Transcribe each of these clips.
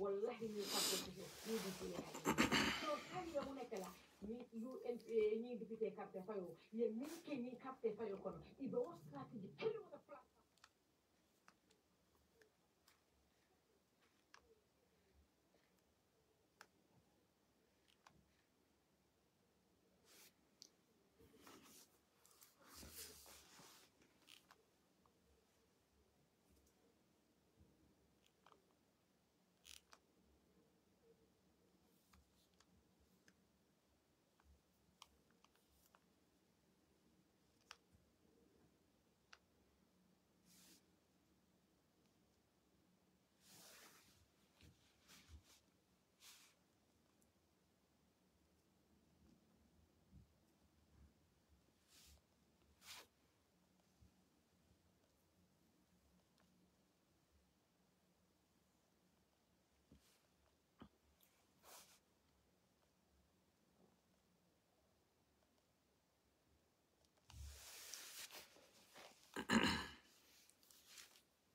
wallahi ni capte ni di so kali ya munekala ni ni député capte fayo ye minke ni capte fayo kono ibe wo strategy kilo the plan.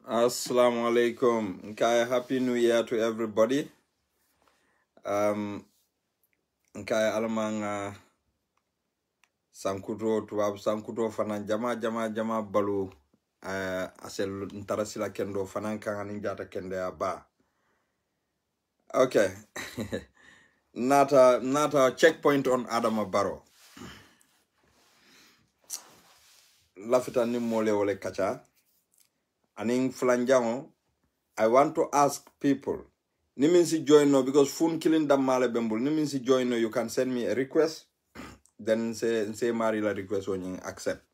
Assalamu alaikum. Okay, happy new year to everybody. Okay, alamang sankuto tuwab sankuto fanan jama balu asel ntarasila kendo fanan kangani jata kende ba. Okay. not a checkpoint on Adama Barrow. Lafita ni mole wole kacha. Aning flanjango, I want to ask people, niminsi join no, because phone killing them male bembul, niminsi join no, you can send me a request, then say Mari la request when you accept.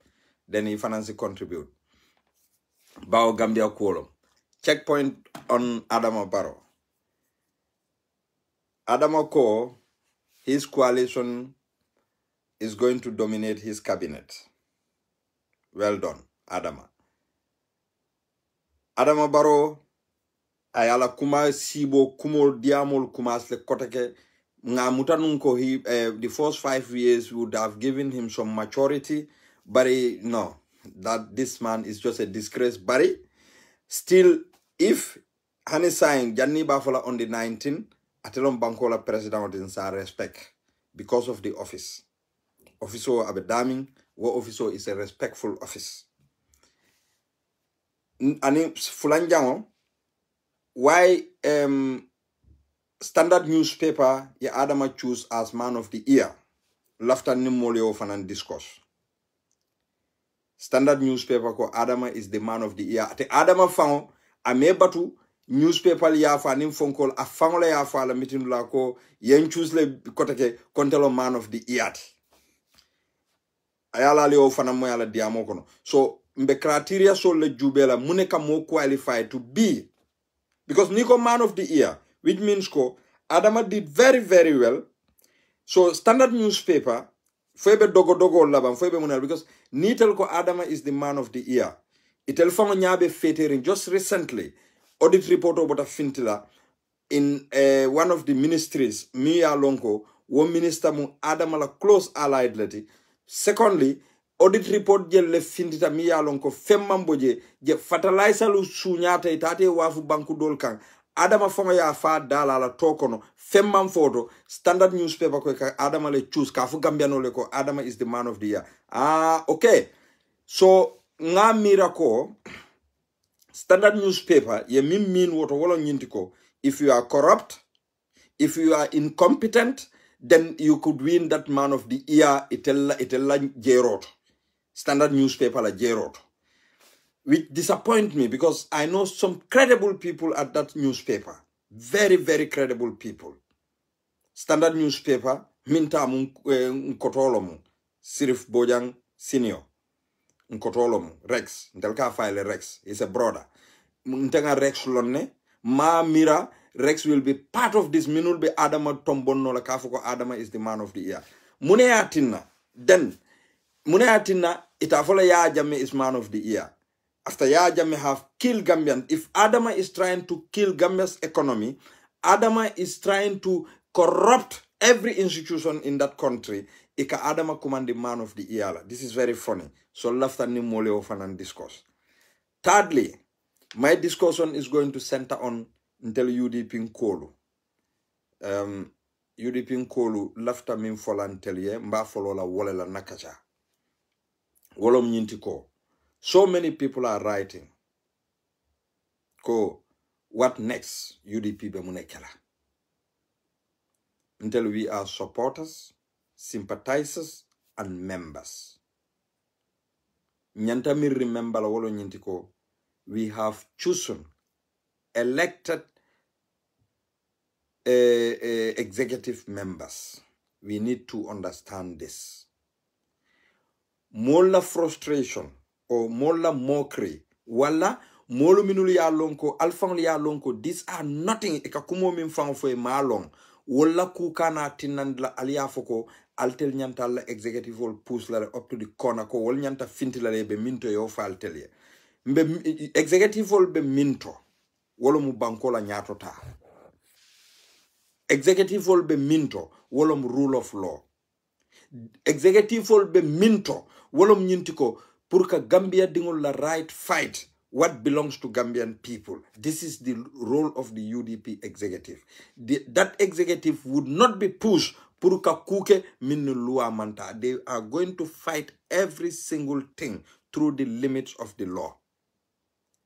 Then you finance contribute. Bao Gambia Kuolo. Checkpoint on Adama Barrow. Adama Ko, his coalition is going to dominate his cabinet. Well done, Adama. Adama Barrow, ayala kuma sibo kumol diamol kumas le koteke nga mutanunko the first 5 years would have given him some maturity, but no, that this man is just a disgrace. But still, if Hani sign Janni Bafala on the 19th, Atelon Bankola president in sa respect because of the office. Officer abedaming, what officer is a respectful office. Ani fulanjango, why Standard newspaper ya Adama choose as man of the year? Lafta nimoleo fanan discourse. Standard newspaper ko Adama is the man of the year. Ate Adama found amebatu newspaper ya fa nim fonkol a fangola ya fa la meeting la ko yen choose le koteke kontelo man of the year. Ayala leo fanan mo yala diamo kono. So mbe criteria so le jubela muneka mo qualified to be, because Nico man of the year, which means ko Adama did very, very well. So Standard newspaper, febe dogo labam, febe munel, because Nitel ko Adama is the man of the year. Itel fango nyabe fetering just recently, audit report about a fintila in one of the ministries, Mia Lonko, one minister mu Adama la close allied leti. Secondly, audit report je le findita mi yalon ko femmambo je fertilizer lu sunyata itate wafu banku dol kan Adama fonga ya fa dala la tokono femmam photo Standard newspaper ko ka Adama le choose ka fu gambiano le ko Adama is the man of the year. Okay, so nga miracle Standard newspaper ye mean woto wolo nyintiko, if you are corrupt, if you are incompetent, then you could win that man of the year. Itella jerot. Standard newspaper la jerot. Which disappoint me, because I know some credible people at that newspaper. Very, very credible people. Standard newspaper, minta nkotolomu. Sirif Bojang Senior. Nkotolomu. Rex. Ndelka file Rex. He's a brother. Ntenga Rex lonne. Ma mira. Rex will be part of this. Minul be Adama Tombonno la kafuko Adama is the man of the year. Muneatina. Then Muneatina itafola ya Jammeh is man of the year. After ya Jammeh have killed Gambian. If Adama is trying to kill Gambia's economy, Adama is trying to corrupt every institution in that country. Ika Adama command the man of the year. This is very funny. So lafta ni mole ofan and discourse. Thirdly, my discussion is going to center on Until UDP nkolu. UDP nkolu lafta min folantelie mba folola wole la nakacha. Wolom nyinti ko. So many people are writing. Ko, what next? UDP be munekela. Until we are supporters, sympathizers, and members. Nyanta mi remember la wolo nyinti ko. We have chosen, elected executive members. We need to understand this. Mola frustration or mola mockery wala molu minuli ya lonko alfang ya lonko, these are nothing ikakumo min fang fo malong wala kukana tinandla aliafoko altel nyanta la executive wol push la up to the corner ko wol nyanta finti la be minto yo fa altel mbe executive wol be minto wolo mu banko la nyato ta executive wol be minto wolo mu rule of law executive wol be minto wolo mu nyintiko pour que Gambia dingol la right fight what belongs to Gambian people. This is the role of the UDP executive. That executive would not be pushed pour ka kuke min loi manta. They are going to fight every single thing through the limits of the law.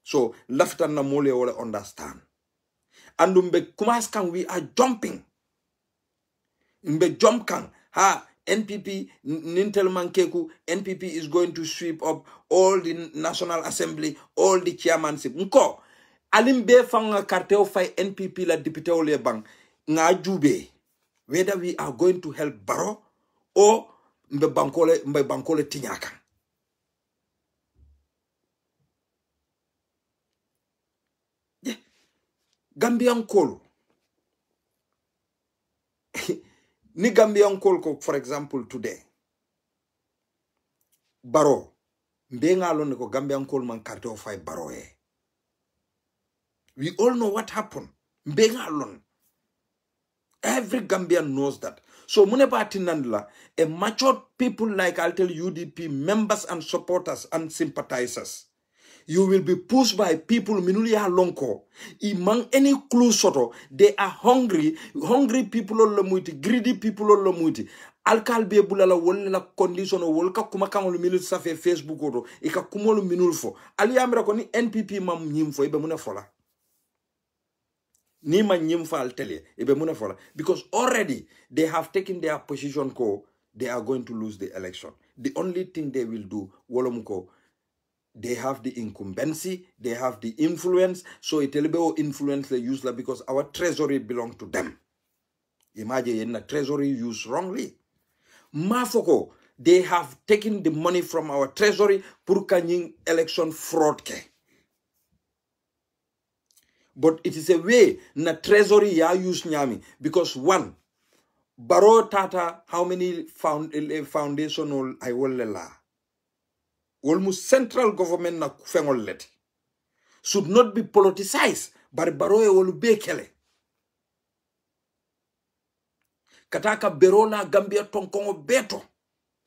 So lafta na mole wole understand. And umbe kumas kan we are jumping. Umbe jump kan ha NPP Nintel Mankeku, NPP is going to sweep up all the National Assembly, all the chairmanship. Nko, alimbe fanga karteo fai NPP la deputy ole bang nga jube. Whether we are going to help Barrow or mbe bankole tinyaka. Yeah. Gambian Kolo. Ni Gambian Kolko, for example, today. Barrow. Mbenga alone ko Gambian Kol man karte o fay Barrow e. We all know what happened. Mbenga alone. Every Gambian knows that. So muneba tinandla, a matured people like I'll tell UDP members and supporters and sympathizers. You will be pushed by people minulia lonko. Imang any clue soto. They are hungry. Hungry people on lamuiti. Greedy people on lamuiti. Alkal be bulala wole la condition o wolka kumakang lu minul sa fe Facebook oto. Ika kumolu minul fo. Ali amra ko ni NPP mam nyimfo ibe muna fola. Ni ma nyimfo al tele ibe muna fola. Because already they have taken their position ko. They are going to lose the election. The only thing they will do wolomko. They have the incumbency, they have the influence, so it will influence the user because our treasury belongs to them. Imagine the treasury used wrongly. Mafoko, they have taken the money from our treasury pour kanying election fraud ke. But it is a way na treasury ya use nyami because one, Barrow Tata, how many foundational I will la. Almost central government na fengol let should not be politicized but Barrow wolu bekele kataka berola Gambia tonkongo beto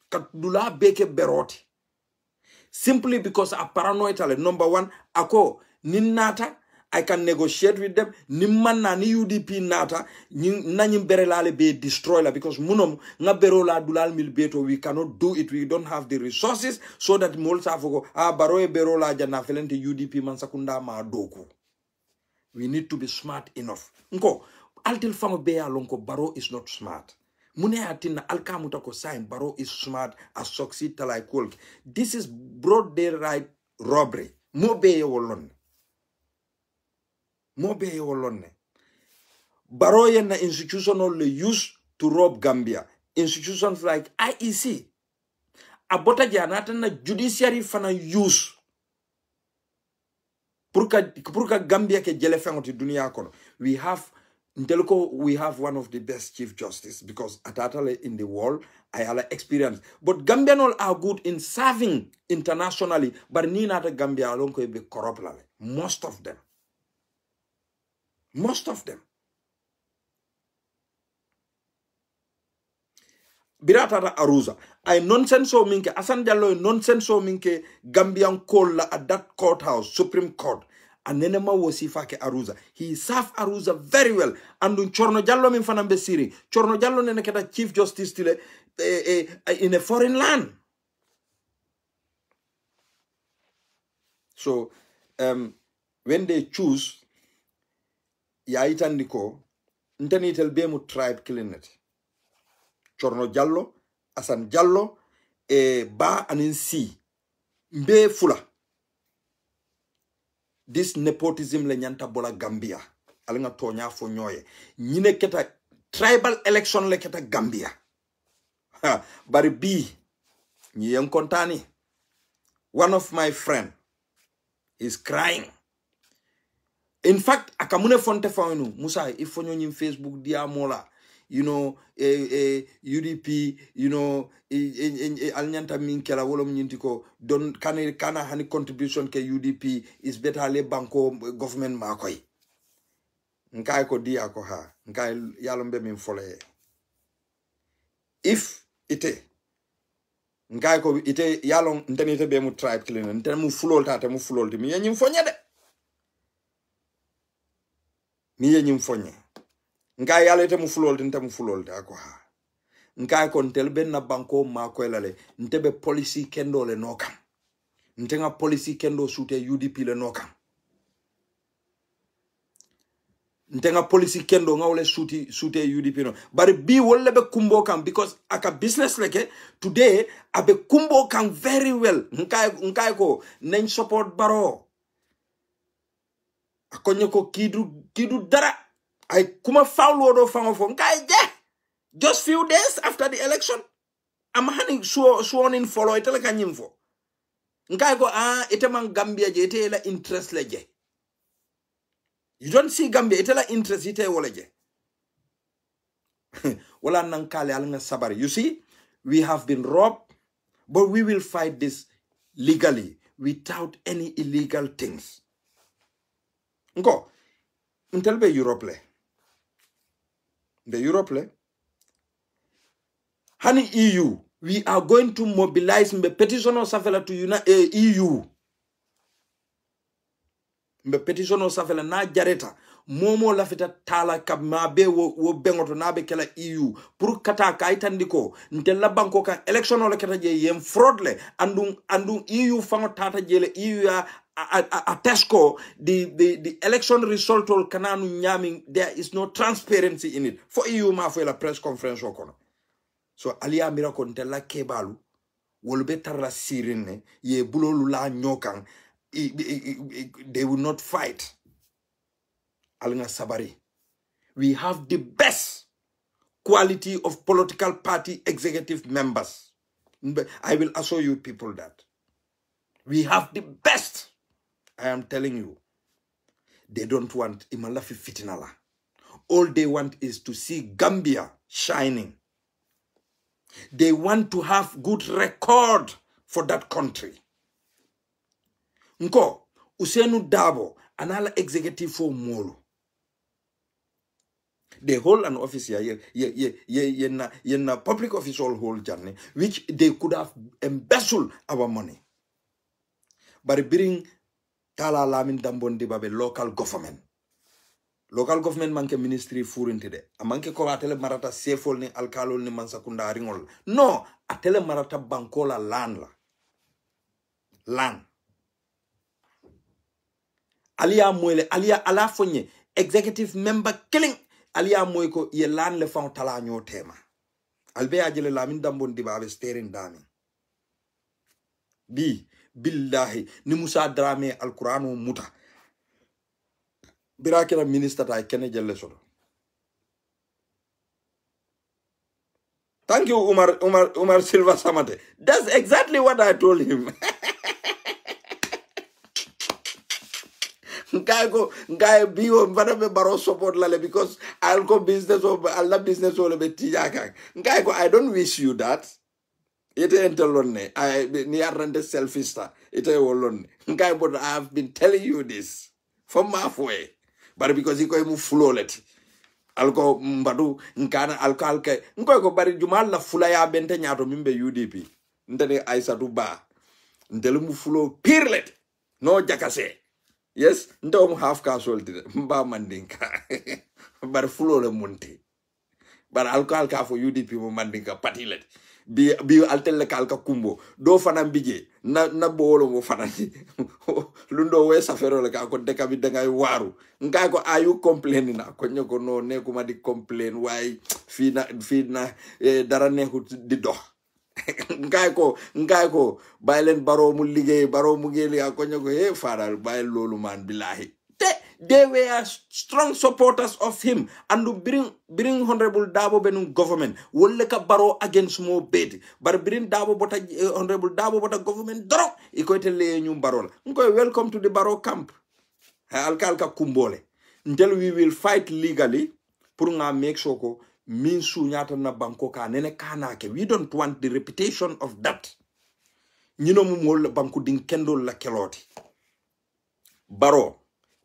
katdula beke beroti simply because a paranoid number one ako ninata I can negotiate with them. Nimman na ni UDP nata nanyim berelale be destroy la because munom nga berola dulal mil beto we cannot do it. We don't have the resources so that molsa fogo baroe berola jana felente UDP man sakunda ma doku. We need to be smart enough. Nko altil fango be alonko Barrow is not smart. Mune atina alkamuta ko sign Barrow is smart as succeed talai kolk. This is broad daylight robbery. Mo be wolon. Mobe wolonne. Barrow na institutional use to rob Gambia. Institutions like IEC. Abota janata na judiciary fana use. Purka Gambia ke jele fengoti dunia kono. We have one of the best Chief Justice because atatale in the world I have experience. But Gambian all are good in serving internationally, but ni nata Gambia alone ko be corrupt lale. Most of them. Most of them. Biratata Aruza. I nonsense so minke. Asan Jallo nonsense so minke Gambian call at that courthouse, Supreme Court. anene ma wosi fake Arusa. He served Arusa very well. Andun Chorno Jallo min fanambe siri. Chorno Jallo nene keta Chief Justice tile in a foreign land. So when they choose ya itandiko ntanitel bemu tribe kilinet. Chorno Jallo, Asan Jallo, Ba anin si mbe fula. This nepotism le nyanta bola Gambia. Alinga tonya fo nyoye. Nyine keta tribal election le keta Gambia. Bari bi nyen kontani. One of my friend is crying. In fact, akamune fonte fawinu Musa ifonyo nyim Facebook dia mola. You know, UDP, you know, alnyanta minkela wolom nyintiko don kana hani contribution ke UDP is better le banko government makoy. Nkai ko dia ko ha, nkai yalombe min fole. If ite nkai ko ite yalon ntenite be mu tribe kilin nten mu fulol tata mu fulol mi yenyim fonye de. Mi yenyim fonye. Ngai yalete mu fulol nte mu fulol de ko ha. Nkai ko ntel ben na banko ma ko lale ntebe policy kendo le nokam. Ntenga policy kendo sute UDP le nokam. Ntenga policy kendo ngawle sute UDP no. Bari bi wolle be kumbo kam because aka business leke today abe kumbo kam very well. Nkai ko nen support baro. Akonye ko kidu dara. I kuma foul do fango fo nkai je. Just few days after the election, I'm having sworn in follow it like a nyimfo. Nkai go ite man Gambia je ite la interest leje. You don't see Gambia ite la interest ite woleje. Wala nankale alanga sabari. You see, we have been robbed, but we will fight this legally without any illegal things. Nko, untelbe Europe le. The Europe le. Hani EU, we are going to mobilize mbe petition o safela to EU. Mbe petition o safela na jareta. Momo lafita tala kab mabe wo bengoto nabe kela EU. Pour kata kaitandiko. Ntela banko kan election o le kata je yem fraud le. Andung EU fango tata jele EU ya a Tesco, the election result or kananu nyaming, there is no transparency in it. For EU ma for la press conference okono. So alia miracle ntela kebalu wolbe tarla sirine ye bulolu la nyokan they will not fight. Alanga sabari. We have the best quality of political party executive members. I will assure you people that. We have the best. I am telling you. They don't want imalafi fitinala. All they want is to see Gambia shining. They want to have good record for that country. Nko, Usenu Dabo, anala executive for Molo. They hold an office here, a public official hold journey, which they could have embezzled our money. But bring Tala Lamin Dambon Dibabe local government. Local government manke ministry furintide. Amanke ko atele marata sefol ni alkalol ni mansakunda ringol. No, atele marata bankola land la. Land. Alia moile, alia alafonye, executive member killing. Alia moiko ye land le fang tala nyo tema. Albe ajele lamin dambon dibabe staring dami. Billahi, ni Musa Drame al-Qur'anu muta. Birakira minister ta kene jelle solo. Thank you, Umar Silva Samate. That's exactly what I told him. Ngai biwo mbana be baro support lale because I'll go business or I'll business or be tijaka. Ngai go, I don't wish you that. Ite entelone. I ni arrende selfista. Ite wolone. Ngai, but I have been telling you this from halfway. But because iko mu flowlet. Alko mbadu nkana alkalke. Nko ko bari jumal la fulaya bente nyato mimbe UDP. Ndene Aissatou Ba. Ndele mu flow pirlet. No jakase. yes ndo mu half ka soltide mba mandinka bar fulo le monte bar alkal ka fo UDP mo mandinka patilet bi altel ka alka kumbo do fana bije na bolo mo fana lundo we safero le ka ko de ka bi da ngay waru nga ko ayu complain na ko nyoko no ne ko ma di complain way fi na dara neexu di dox ngay ko baylen baro mu liggey baro mu ngeli ko nyoko faral bayel lolu man billahi they were strong supporters of him and bring Honorable Dabo Benung government wolle ka baro against mo bed bar bring Dabo bota Honorable Dabo bota government doro iko tele ñu baro ngoy welcome to the baro camp alkal ka kumbole until we will fight legally pour nga make sure ko min su nyata na banko ka nene kana ke we don't want the reputation of that ñino mu mol banku din kendol la keloti baro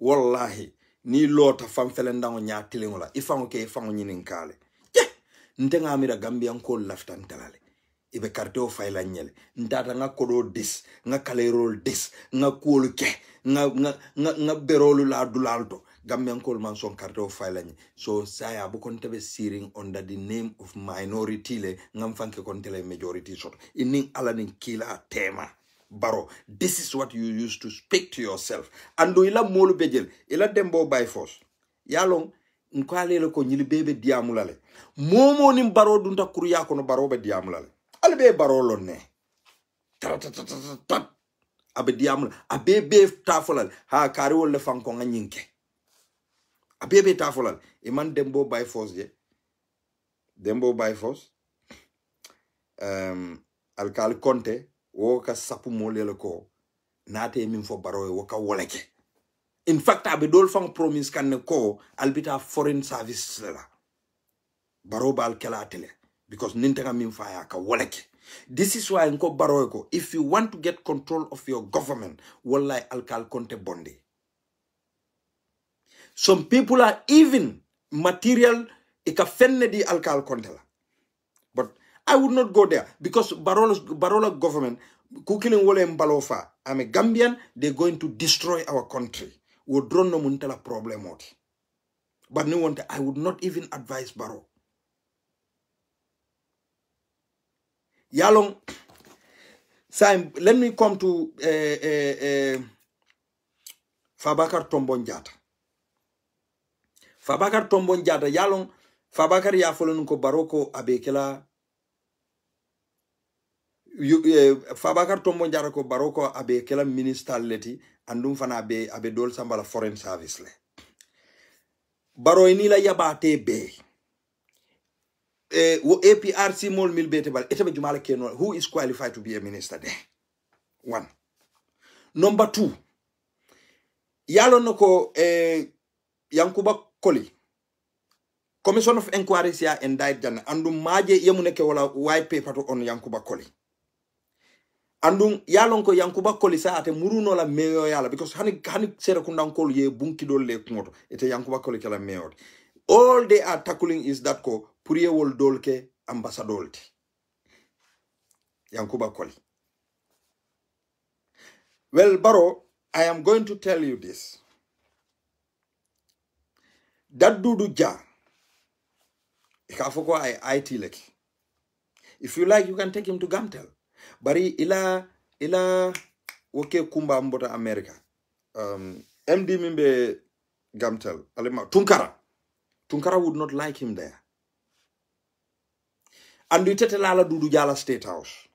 wallahi ni lota fam felendango nya tilingola ifango ke ifango nyinin kale ntenga amira Gambian ko laftan talale ibe karteo fayla nyele ndata nga kodo dis nga kalerol dis nga kuolu ke nga berolu la dulalto Gambian ko man son karteo fayla nye so saya bu kon tebe searing under the name of minority le ngam fanke kon tele majority sort ini alanin kila tema baro this is what you used to speak to yourself ando ila molu bejel ila dembo by force yalong nkwale le ko nyili bebe diamulale momo nim baro dunta kuru ya kono baro be diamulale albe baro lonne tat abe diamul abebe tafolal ha kari wolle fanko nganyinke abebe tafolal iman dembo by force je dembo by force alkal konte woka sapu molele ko nate min fo baro woka woleke in fact abe dol fang promise kan ko albita foreign service la baro bal kala tele because nintenga min fa ka woleke this is why nko baro ko if you want to get control of your government wallahi alkal konte bonde some people are even material ika fenne di alkal konte la but I would not go there because Barola government, kukilin wole mbalofa. I'm a Gambian, they're going to destroy our country. We don't know muntala problem out. But no one, I would not even advise Baro. Yalong, let me come to Fabakar Tombong Jatta. Fabakar Tombong Jatta, yalong, Fabakar ya folon ko Baroko abekela Fabakar Tombong Jatta ko Baroko abe kela minister leti andum fana abe dol sambala foreign service le baro ini la yabate be wo APRC mol mil bete bal etabe jumala keno who is qualified to be a minister there one number 2 yalo noko Yankuba Koli commission of inquiry sia indict jan andum maje yemuneke wala white paper to on Yankuba Koli andung yalon ko Yankuba Koli sa ate muruno la meyo yala because hani sere kundankol ye bunki dol le kumoto ete Yankuba Koli kala meyo all they are tackling is that ko puriye wol dolke ambassador Yankuba Koli. Well, Baro, I am going to tell you this. That Dudu Ja, ikafoko I IT leki. If you like, you can take him to Gamtel. Bari ila woke kumba mbota America. MD mimbe Gamtel. Alema Tunkara would not like him there. And we tete lala Dudu Jala State House.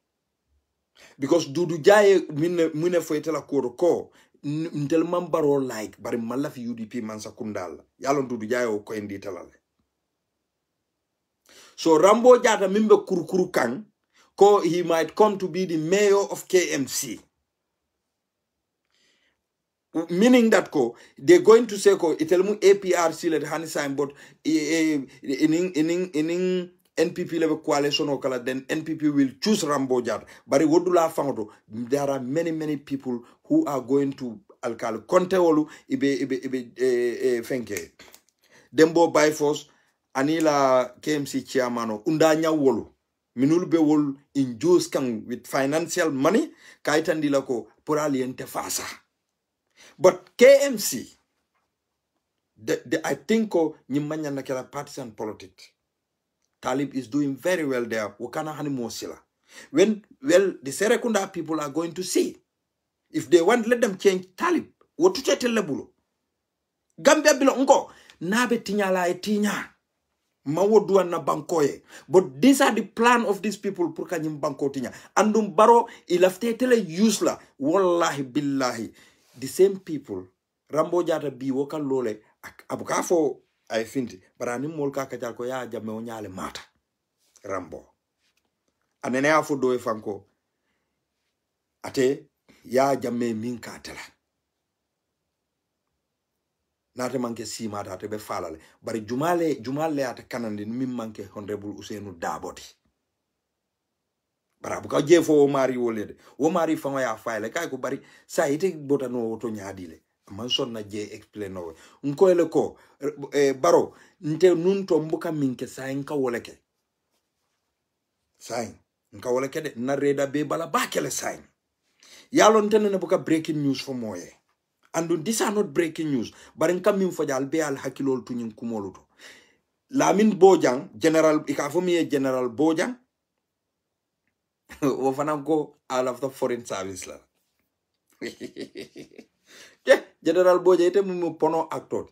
Because Dudu Jaye mine foetela koro ko ntel mambaro like bari malafi UDP mansa kundal. Yalon Dudu Jaye o ko endi talale. So Rambo Jatta mimbe kurukuru kang ko he might come to be the mayor of KMC. Meaning that ko they're going to say ko itelmu APRC let hani sign but in NPP level coalition or kala then NPP will choose Rambo Jatta. But there are many people who are going to alkal konte wolu ibe fenke dembo by force anila KMC chairman undanya wolu minul be wol in juice kang with financial money kaitandila ko pour aliente fasa But KMC, I think nyimanya na kila partisan politics. Talib is doing very well there. Wakana hani mosila. Well, the Serekunda people are going to see. If they want, let them change Talib. Wotuche telebulo. Gambia bilo ngo. Nabe tinya la etinya. Mawodua na bankoye. But these are the plan of these people. Purka nyim banko tinya. Andum baro ilafte tele usela. Wallahi billahi. The same people. Rambo jata bi woka lole. Abukafo I think. Barani molka kajal ko ya jame onyale mata. Rambo. Anene afu doe fanko. Ate ya jame minka tela. Nate manke si mata ate be falale. Bari jumale ate kanandi mim manke Honorable Ousainou Daboti. Bara buka jefo o mari wolede. O mari fango ya file kay ko bari sa ite bota no to nyaadile. Man son na je explain no. Nko ele ko baro nte nunto mbuka minke sa nka woleke. Sain nka woleke de na reda be bala bakele sain. Yalon tene ne buka breaking news for moye. And these are not breaking news. But in coming for the be al hakilol to nyin kumoluto. Lamin Bojang, General Ikafomi General Bojang. Ofananko all of the foreign service la. Yeah, General Bojang ite mu pono actor.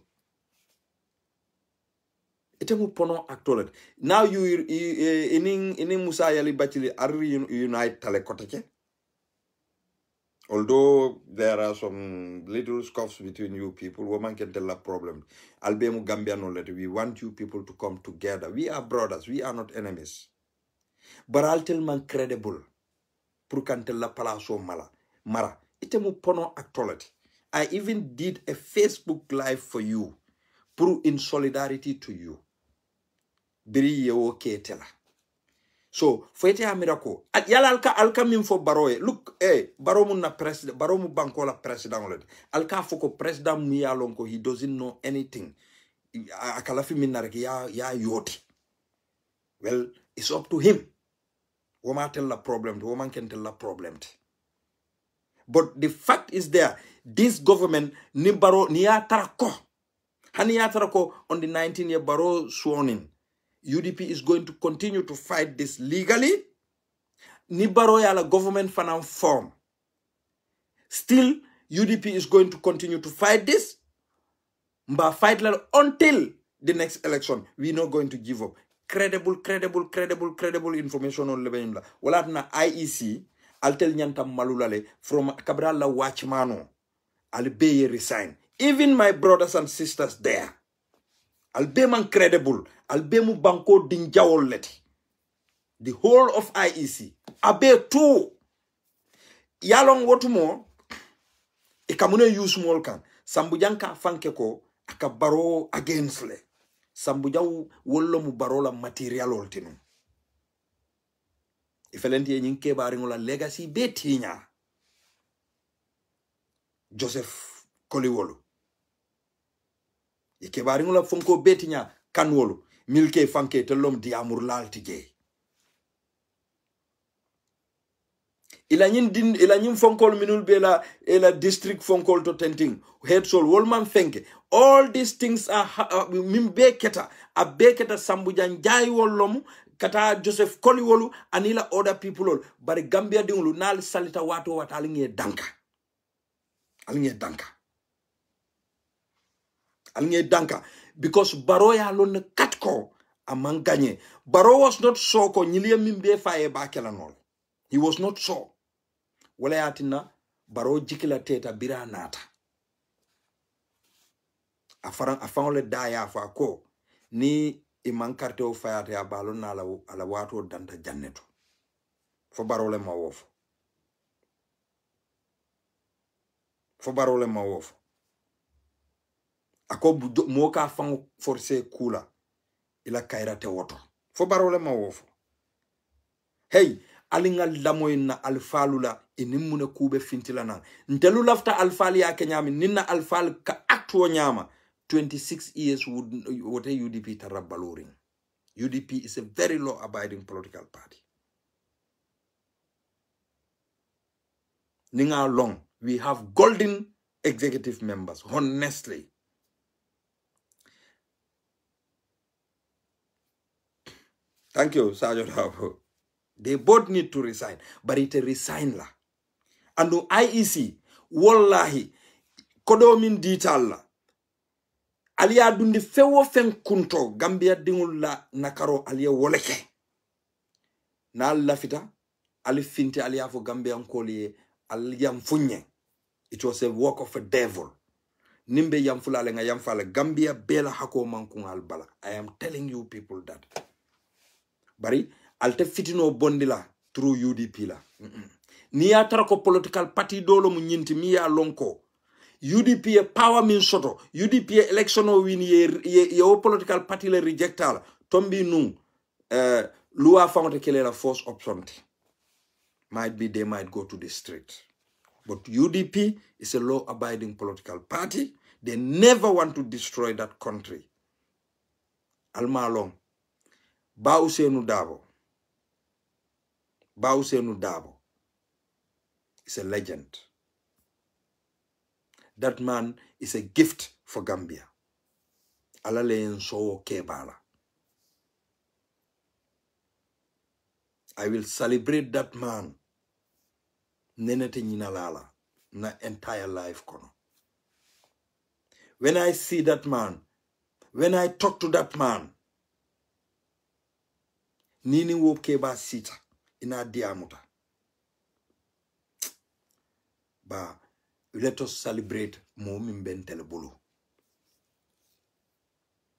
Ite mu pono actor. Now you in Musa Yali Bachili are unite telekotache. Although there are some little scuffs between you people, woman can tell a problem. Albemu Gambia no let we want you people to come together. We are brothers, we are not enemies. But I'll tell man credible. Purkan tell la palaso mara. Itemu pono actuality. I even did a Facebook live for you. Puru in solidarity to you. Biri ye okay tella. So, fete amirako. At yala alka min fo baroye. Look, baromu na president, baromu bankola president oled. Alka foko president mi alonko, he doesn't know anything. Akalafi minareki ya yoti. Well, it's up to him. Woman tell the problem, the woman can tell the problem. But the fact is there, this government, ni baro, ni atarako. Hani atarako on the 19th baro sworn in. UDP is going to continue to fight this legally. Nibaro yala government finance form. Still, UDP is going to continue to fight this. Mba fight until the next election. We're not going to give up. Credible information on Lebanon. Wala na IEC, I'll tell nyanta malulale from Cabral la Watchmano. I'll be resign. Even my brothers and sisters there. I'll be man credible. I'll be mu banko dinjawol leti. The whole of IEC. Abe two. Yalong wotumo. Ikamune use molkan. Sambujanka fankeko. Akabaro against le. Sambujaw wollo mu barola material oltinu. Ifelenti nyinke baringola legacy betinya. Joseph Koliwolo. Ike baringola fonko betinya kanwolo. Milke fanke telom di amur lal tije. Ila nyin fonkol minul bela ela district fonkol to tenting head sol wolman fenke. All these things are mimbe keta a beketa sambujan jai wolom kata Joseph Koliwolu anila other people all but Gambia dingulu nal salita wato wat alinge danka because Baroya lon katko amang ganye. Baro was not so ko nyilie mimbe faye bakelanol. He was not so. Wala yatina Baro jikila teta bira nata. Afangole daya fa ko ni imankarte o fayate ya balon na ala wato danta janneto. Fo Barole mawofo. Ako moka fang force kula ila kairate woto. Fo Barole mawofo. Hey, alingal lamoyna alfalula inimune kube fintilana. Ntelu lafta alfali ya kenyami nina alfal ka actuo nyama. 26 years would a UDP tarabaloring. UDP is a very law-abiding political party. Ninga long, we have golden executive members, honestly. Thank you, Sergeant Habo. They both need to resign, but it resign la. And the IEC, wallahi, kodo min dital la. Aliya dundi fewo fen kunto Gambia dingul la nakaro aliya woleke. Na lafita, ali finti aliya fo Gambia nkoli aliya mfunye. It was a work of a devil. Nimbe yamfula lenga yamfala Gambia bela hako mankung albala. I am telling you people that. Bari, alte fitino bondila through UDP la. Ni atara ko political party dolo mu nyinti miya lonko. UDP e power min soto. UDP e election o win ye o political party le rejectal. Tombi nung lua fangote kele la force option. Might be they might go to the street. But UDP is a law-abiding political party. They never want to destroy that country. Alma long. Ba Ousainou Darboe. Ba Ousainou Darboe is a legend. That man is a gift for Gambia. Alale so kebala. I will celebrate that man. Nenete nyinalala. Na entire life kono. When I see that man, when I talk to that man, nini wo keba sita ina diamuta. Ba let us celebrate Momin Telebulu.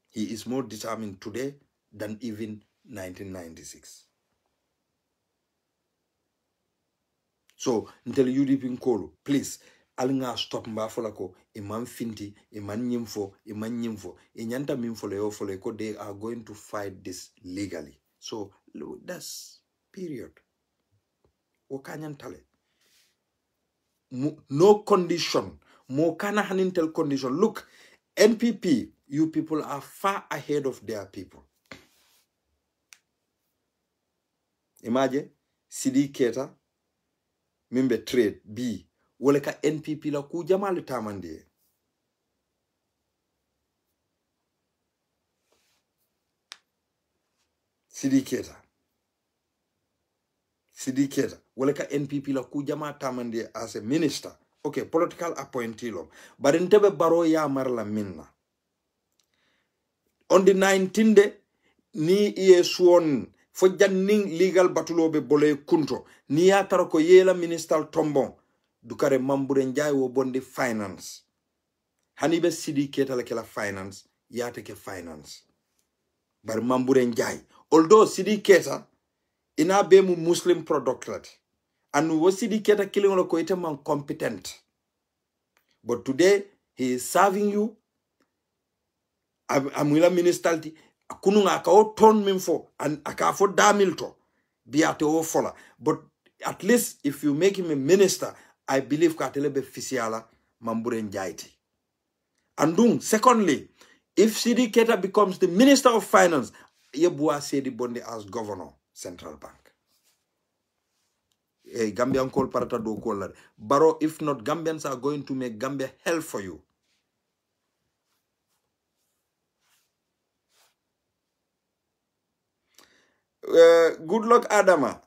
He is more determined today than even 1996. So, until UDP Nkolo, please, alinga stop mbafolako, iman finti, iman nyimfo, inyanta mimfole ofole, they are going to fight this legally. So, that's period. Wakanyantale. No condition. Mo kana hanintel condition. Look, NPP, you people are far ahead of their people. Imagine, CD Keta, Mimbe Trade, B, woleka NPP la ku jamali tamandi. CD Keta. CD Keta. Woleka NPP la ku jama tamandi as a minister. Okay, political appointee lo. But intebe baro ya marla minna. On the 19th, ni iye sworn for janning legal batulobe bole kunto. Ni atarako yela minister tombon. Dukare mambure njai wo bondi finance. Hanibe CD Keta la kela finance. Yateke finance. Bar mambure njai. Although CD Keta ina bemu Muslim product lati. And wo CD Keta killing lo ko man competent. But today, he is serving you. Amwila ministality. Kununga akao ton minfo. And akafo damilto. Biate o fola. But at least if you make him a minister, I believe katelebe fisiala mambure njaiti. And secondly, if CD Keta becomes the Minister of Finance, Yebua Sedi Bonde as Governor, Central Bank. Gambian call parata do call. Baro, if not, Gambians are going to make Gambia hell for you. Good luck, Adama.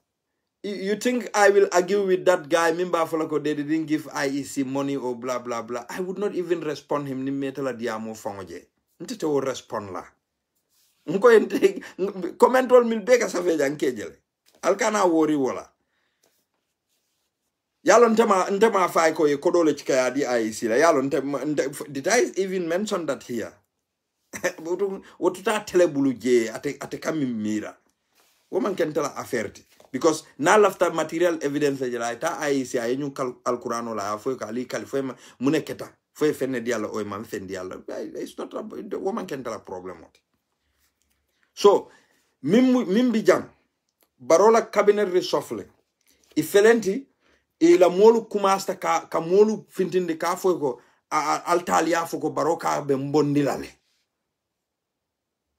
You think I will argue with that guy? Mimba Folako, they didn't give IEC money or blah blah blah. I would not even respond him. Ni metala diamo fangoje. Ntete o respond la. Nko ente comment wal mil beka sa feja nkejele. Alkana wori wala. Yalo ntema fai ko ye kodole chika ya di IEC la. Yalo did I even mention that here? Wotuta telebulu je ate kamimira. Woman can tell affair. Because now after material evidence la ita IEC ayenyu alkurano la afo kali kalifema muneketa fo fenne dialo o man fen dialo. It's not a woman can tell a problem. So mimbi jang barola cabinet reshuffling ifelenti ila molu kumasta ka molu fintinde ka fo ko altalia fo ko baroka be mbondilale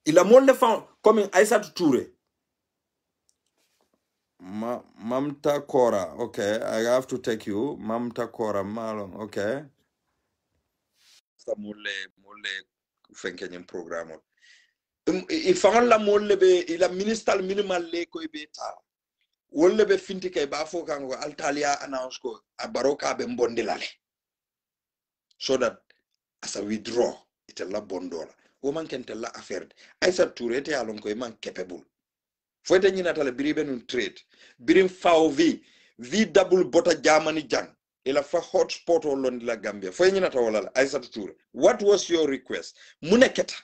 ila monde fa comme Aïssatou Touré Mamta Kora, okay, I have to take you. Mamta Kora Malon, okay. sa molle fenke nyim programme i fangol la molle be ila ministal minimal le ko be ta wolle be finti kay ba fo kan ko altalia announce ko a baroka be mbondilale so that as a withdraw itella bondola wo man ken tella affaire Aïssa Touré te alon ko man capable foyta nyina tala biribe nun trade birim faw vi double bota jamani jang ila fa hotspot o londi la Gambia foy nyina tawala la Aïssa Touré what was your request muneketa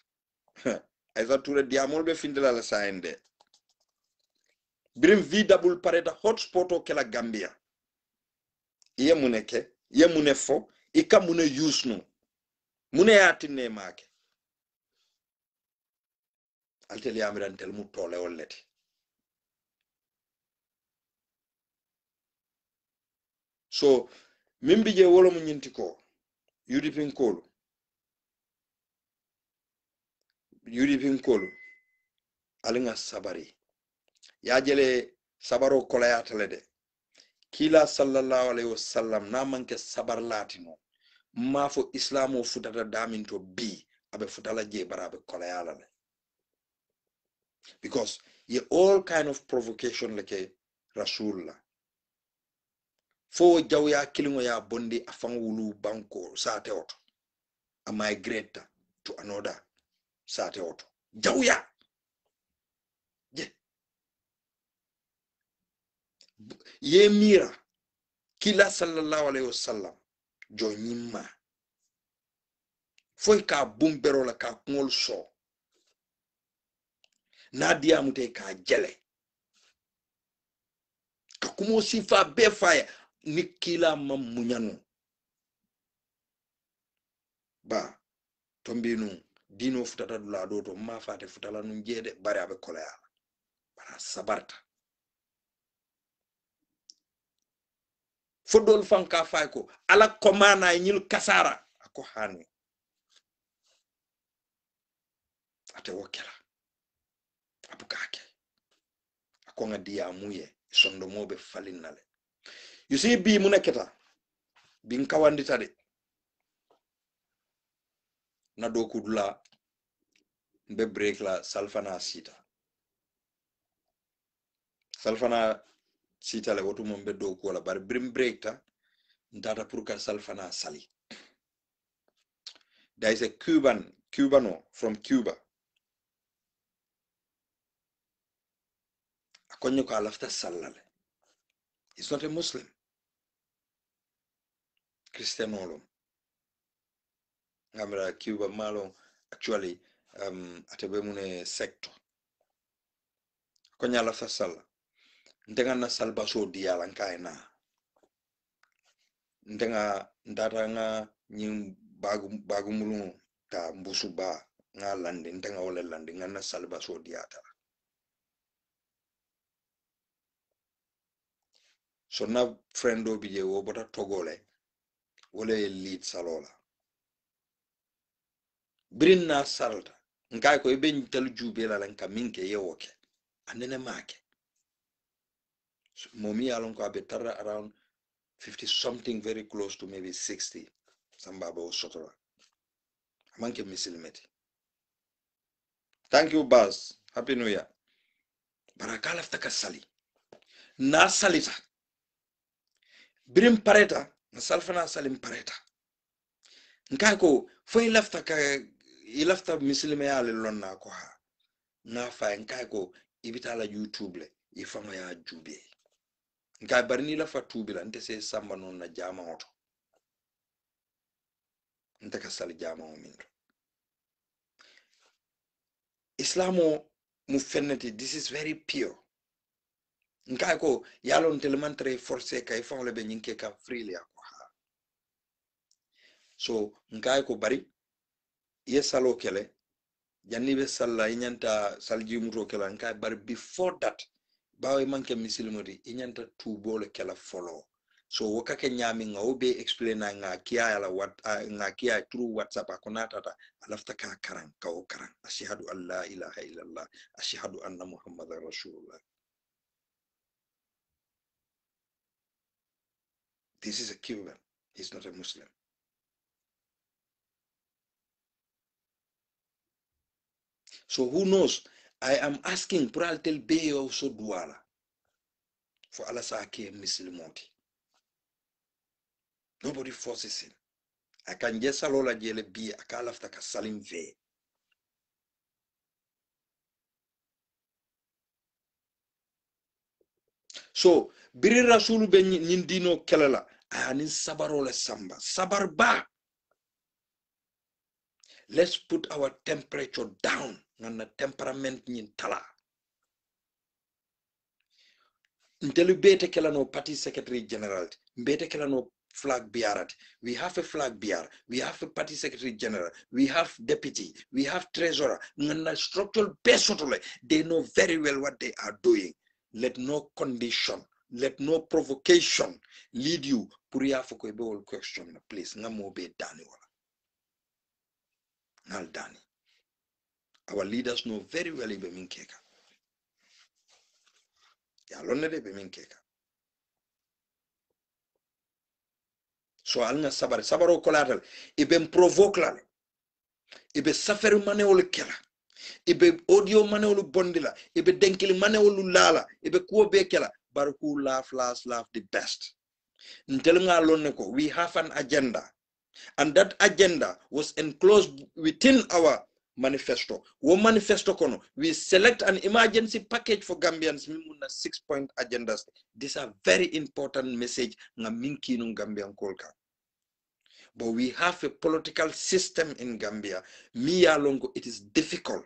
Aïssa Touré diamol be findela la saende birim vi double pareta hotspot o kela Gambia ye muneke ye munefo ika mune use no mune yatinne make alteli amiran tel mu tole wolleti so mimbi je wolo mu nyinti ko UDP kolu alinga sabari ya jele sabaro kolayatale de kila sallallahu alaihi wasallam na manke sabar latino mafo islamo futata daminto bi abe futala je barabe kolayala le because ye all kind of provocation like rasulullah fo jawya kilingo ya bondi afan wulu banko sate oto a migrate to another sate oto jawya je ye mira kila sallallahu alaihi wasallam jo nyimma foy ka bumbero la ka kungol so na diamute ka jele ka kumo sifa be faya ni kila mamunyanu ba tombinu dino futata dula do to ma fate futala nun jede bari abe kolaya bara sabarta fodol fanka fay ko ala komana nyil kasara ako hani ate wokela abukake ako ngadiya muye sondo mobe falinale you see bi muneketa bin kawandita de na do kudula mbe break la salfana sita le wotu mo mbe do ko la bar brim break ta ndata pour ka salfana sali. There is a Cubano from Cuba. Akonyo ka lafta salale. He's not a Muslim. Christian olom. Ngamra Cuba malo actually atebe mune sector. Akonya lafta sala. Ntenga na salba so diala nkai na. Ntenga ndata nga nyim bagu mulungu ta mbusu ba nga landi ntenga ole landi nga na salba so diata. So na friendo bije wo bota togole wole lead salola birin na salta nkai ko ibe tel jube la lanka minke yewoke anene make so, momi alon ko abe tarra around 50 something very close to maybe 60 sambaba o sotora manke misilmeti. Thank you Bas, happy new year. Barakala ftaka sali na salita birin pareta na salfana salim pareta nkai ko foi lafta ka ilafta misilme yale lonna ko ha na fa nkai ko ibitala YouTube le ifama ya jube nkai barni la fa tubila nte se samba non na jama oto nte ka sal jama o min islamo mu fenneti this is very pure nkai ko yalon telemantre forcé kay famle be nyinke ka freely ko ha so nkai ko bari yesalo kele janni be salla inyanta salji muto kala nkai bari before that bawe manke misilmodi inyanta tubole kala follow so wakake nyami nga obe explain nga kia ala wat nga kia through WhatsApp akonata ta alafta ka karang ka o karang ashhadu an la ilaha illallah ashhadu anna muhammadar rasulullah. This is a Cuban, he's not a Muslim. So who knows? I am asking Pral tel beyo so duala for Alasake Muslimoti. Nobody forces him. I can just alola jele be a kalafta ka salim ve. So biri rasulu be nyindino kelela ani sabarole samba. Sabar ba. Let's put our temperature down. Ngana temperament nyin tala. Ntelu bete kelano party secretary general. Bete kelano flag biarat. We have a flag biar. We have a party secretary general. We have deputy. We have treasurer. Ngana structural besotole. They know very well what they are doing. Let no condition, let no provocation lead you. Puriya foko ebe all question, please. Ngamo be dani wala. Ngal dani. Our leaders know very well ibe minkeka. Ya lonne de ibe minkeka. So alna sabaro collateral. Ibe provoke la. Ibe safari maneolu kela. Ibe audio maneolu bondila. Ibe denkili maneolu lala. Ibe kuo be kela. But who laugh the best. Ntelunga lonne ko. We have an agenda. And that agenda was enclosed within our manifesto. Wo manifesto kono, we select an emergency package for Gambians. Mimuna 6-point agendas. These are very important message nga minki nung Gambian kolka. But we have a political system in Gambia. Miya longo, it is difficult.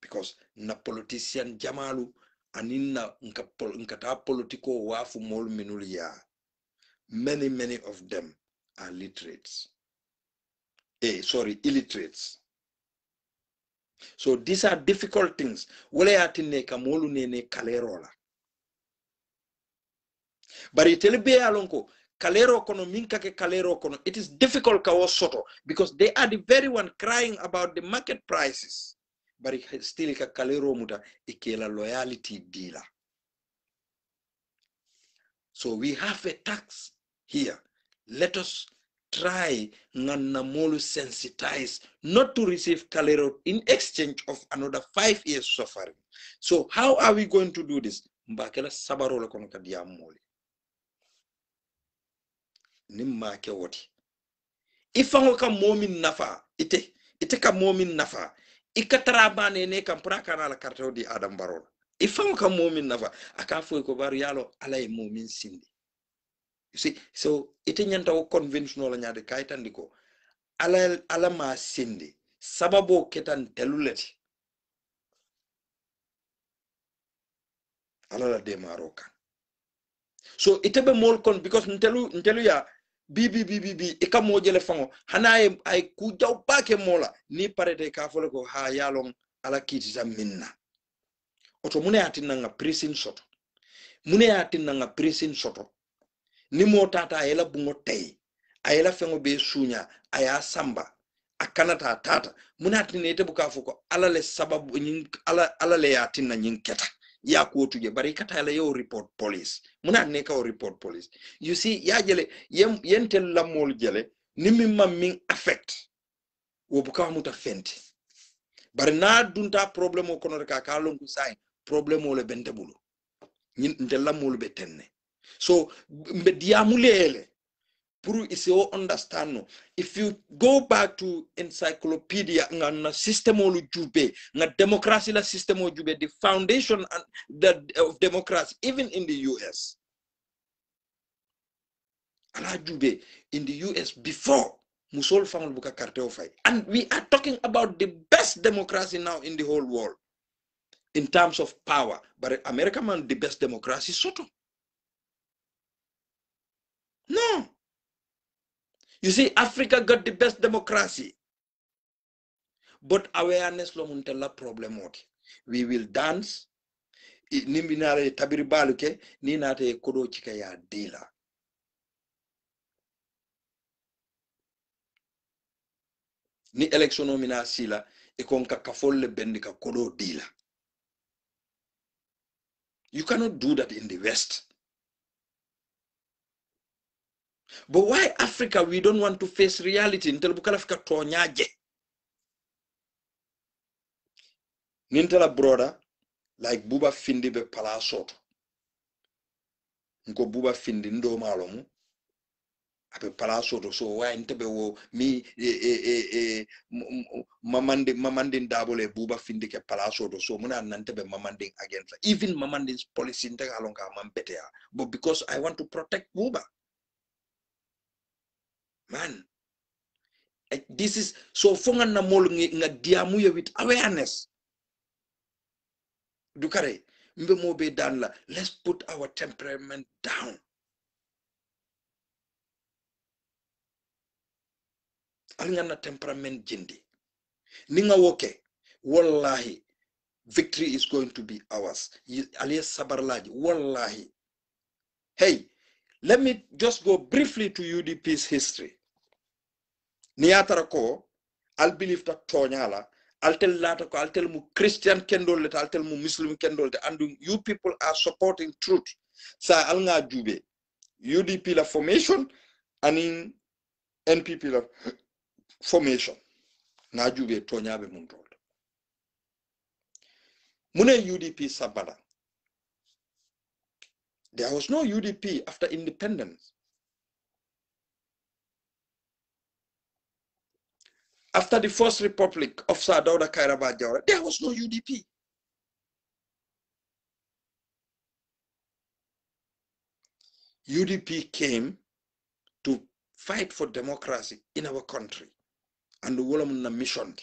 Because na politician jamalu anina nkata politiko wafu mol minulia. Many of them are illiterates. Illiterates. So these are difficult things. Wale atine kamolu nene kalerola. But itelibe alonko kalero kono minka ke kalero kono. It is difficult kawo soto because they are the very one crying about the market prices. But still ka kalero muta ikela loyalty dealer. So we have a tax here. Let us try Nganamolu sensitize not to receive Kalero in exchange of another 5 years suffering. So how are we going to do this? Mbakela sabarola kono kadia moli. Nimmake woti. Ifango ka momin nafa ite ka momin nafa ikatarabane ne kampra na la karto di Adam Barola. Ifango ka momin nafa akafo ko baru yalo alay momin sindi. You see, so ite nyanta o conventional nyade kaitandiko ala ma sindi sababo ketan teluleti ala la demaroka. So ite be mol kon because ntelu ya bi ika mojele fango hanaye ay ku jaw bake mola ni parete ka fole ko ha yalong ala kiti za minna oto mune atinna nga prison soto mune atinna nga prison soto ni mo tata ayela bungo tay ayela fengo be sunya aya samba akanata tata munati nete buka fuko ala le sababu ala le yatina nyinketa ya ko tuje bari kata ala yo report police munati ne ka report police. You see ya jele yentel la mol jele nimi min affect wo buka muta fenti bari na dunta problème o kono ka kalon ku sai problème o le bente bulu nyin ndella mol be tenne. So mbe diamulele puru isi o understand no. If you go back to encyclopedia nga system olu jube nga democracy la system o jube the foundation of democracy even in the US ala jube in the US before musol fangol buka carte o fay, and we are talking about the best democracy now in the whole world in terms of power, but America man the best democracy soto. No. You see, Africa got the best democracy. But awareness lo muntella problem oti. We will dance. Nimbinare tabiri baluke ni nate kodo chika ya dila. Ni election nomina sila ikonka kafolle bendika kodo dila. You cannot do that in the West. But why Africa we don't want to face reality until bukalafika tonyaje? nintela broda like buba findi be palasoto nko buba findi ndo malomu abe palasoto so wa ntebe wo mi mamandin dabole buba findi ke palasoto so muna nantebe mamandin against even mamandin's policy ntega alonga mambetea but because I want to protect buba man this is so fonga na mol nga diamu ye with awareness dukare mbe mo be dan la let's put our temperament down alinga na temperament jindi ninga woke wallahi victory is going to be ours alias sabarlaji wallahi hey let me just go briefly to UDP's history niyatara ko I'll believe that tonyala altel lata ko altel mu Christian kendol le altel mu Muslim kendol te and you people are supporting truth sa alnga jube UDP la formation and NPP la formation na jube tonyabe mun tol mune UDP sabada there was no UDP after independence. After the First Republic of Sir Dawda Kairaba Jawara, there was no UDP. UDP came to fight for democracy in our country and the Wolamuna mission.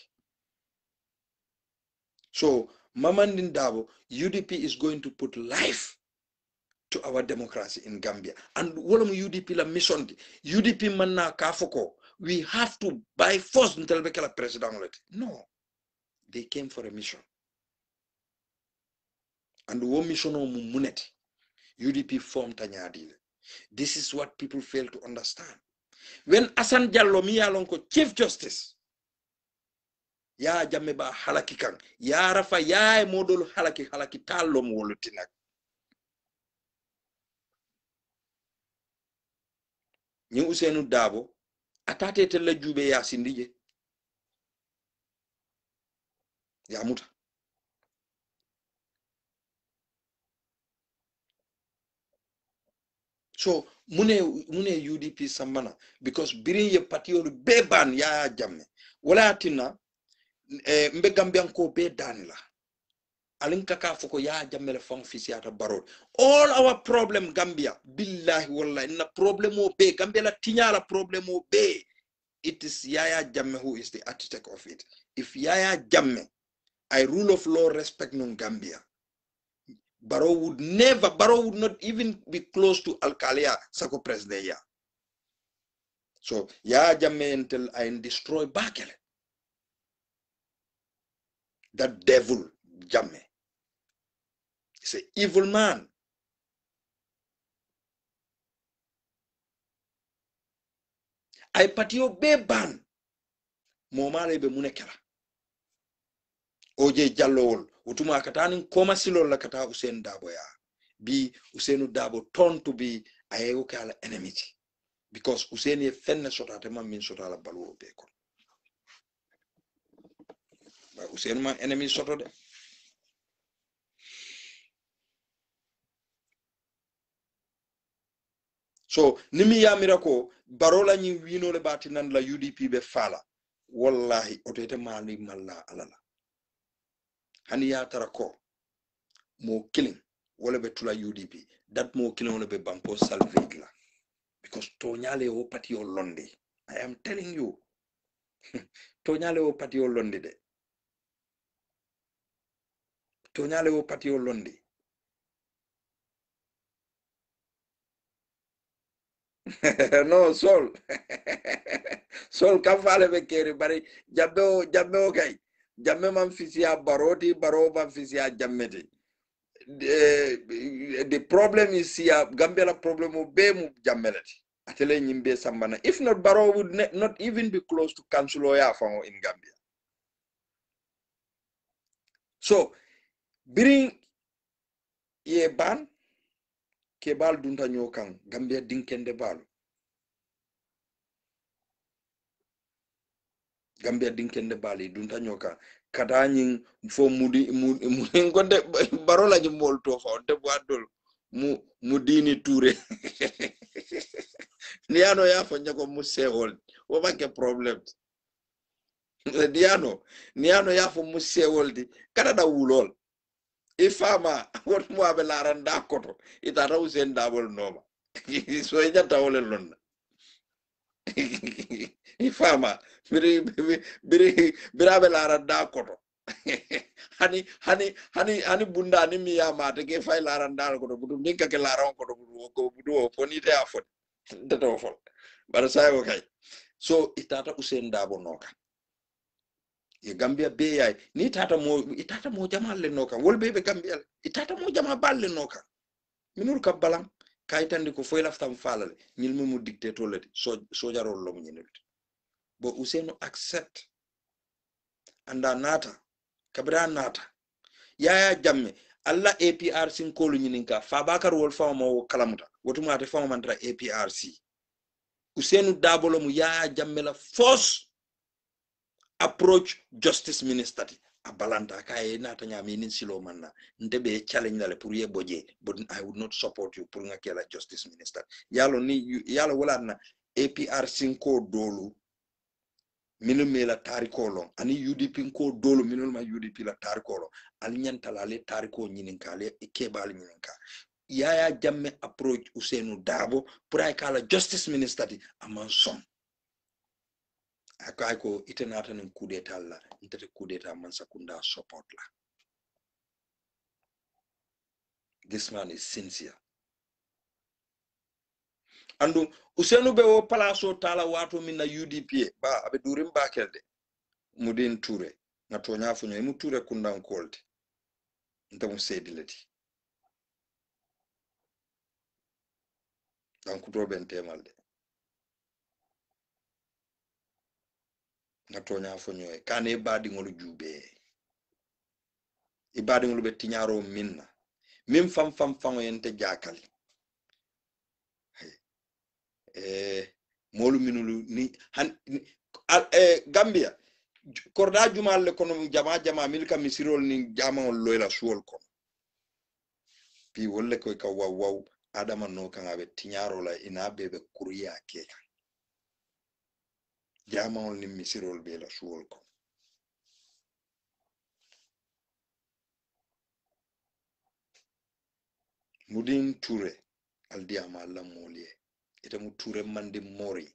So Mamandin Dabo, UDP is going to put life to our democracy in Gambia. And Wolam UDP la mission. UDP manna kafoko. We have to by force until we president. No. They came for a mission. And the mission of Mumuneti, UDP formed Tanyadile. This is what people fail to understand. When Asan Jallo Miyalonko Chief Justice, ya jameba halaki kan, ya rafa ya modol halaki talom wolutina. Ni Usenu Dabo, atate tele jube ya sindije. Ya muta. So mune UDP sambana because birin ye patiolu beban ya jamme. Wala atina mbe Gambianko be danila. Alinkaka foko ya jammele fang fisiata barod. All our problem Gambia, billahi wallahi, na problem o be, Gambia la tinyala problem o be. It is Yaya Jammeh who is the architect of it. If Yaya Jammeh, I rule of law respect non Gambia, Barrow would not even be close to Alkalia, Sako President. So Yaya Jammeh until I destroy Bakele. That devil Jammeh. He's an evil man. I patio beban. Momale be munekela. Oje Jallowol. Utuma katani koma silo la kata Usain Dabo ya. Be Usainu Dabo turned to be Ayoka enemy. Because Usain ye fenne sota tema min sota la baluro beko. But Usain man enemy sota de. So nimi ya mirako barola nyi wino le bati nan la UDP be fala. Wallahi otete mali malla alala. Hani ya tarako mo killing wala be tula UDP. That mo killing wala be bampo salvate la. Because tonyale o pati o londi. I am telling you. Tonyale o pati o londi de. Tonyale o pati o londi. No, Sol. Sol kafale be keri bari jambe o kay. Jambe man fisia baroti, baro man fisia jammeti. The problem is here, Gambia la problem o be mu jammeleti. Atele nyimbe sambana. If not, Baro would not even be close to Council Oya in Gambia. So, bring ye ban, kebal dunta nyokang, Gambia dinkende balu. Gambia dinkende bali dunta nyoka katañin fo mudi gonde barola ji molto fa on te wadol mu dini touré niano ya fo nyako mu sewol wo banke problem niano ya fo mu sewol di kada da wulol e fama wot mo abe laranda koto ita taw sen dabol noma so e jata wole lonna e fama birabe laranda koto hani bunda ni mi yamata ke fay laranda koto budu ninka ke laran koto budu o fonite a fot dato fol bara sayo kay so itata usen dabo noka e gambia be yay ni itata mo jamal le noka wolbe be gambia itata mo jama balle noka minul ka balam kaytandi ko foy laftam falale ñil mu dicté tolati so jarol lom ñinul bo usenu accept anda nata kabra nata yaya jamme alla APRC kolu ñininka Fabakar wol fama wo kalamuta wotuma te fama mantra APRC usenu dabolo mu yaya jamme la force approach justice minister a balanta kay nata nyami nin silo manna ndebe challenge dale pour ye boje but I would not support you pour ngakela justice minister yalo wala na APRC ko dolu minul me la tariko long ani UDP ko dolu minul ma UDP la tariko long al nyantala le tariko nyininka le kebal nyininka yaya jamme approach Ousainou Darboe pour ay kala justice minister di aman som akay ko itenata nin coup d'état la intete coup d'état man sakunda support la this man is sincere andu Ousainou be o palaso tala wato min na UDP ba abe durim bakelde mudin Touré na to nyaafu nyoy mu Touré kundan kolde ntamu sedilati donc to ben temalde na to nyaafu nyoy kane badi ngolu jube ibadi ngolu be tinyaro minna mim fam yente jakali molu minulu ni Gambia korda jumal le kono jama milka misirol ni jama on loyla suol ko pi wolle koy ka waw adama no kan abe tinyaro la ina bebe kuriya keka jama on ni misirol be la suol ko mudin Touré aldiama la molie ita mu Touré mandi mori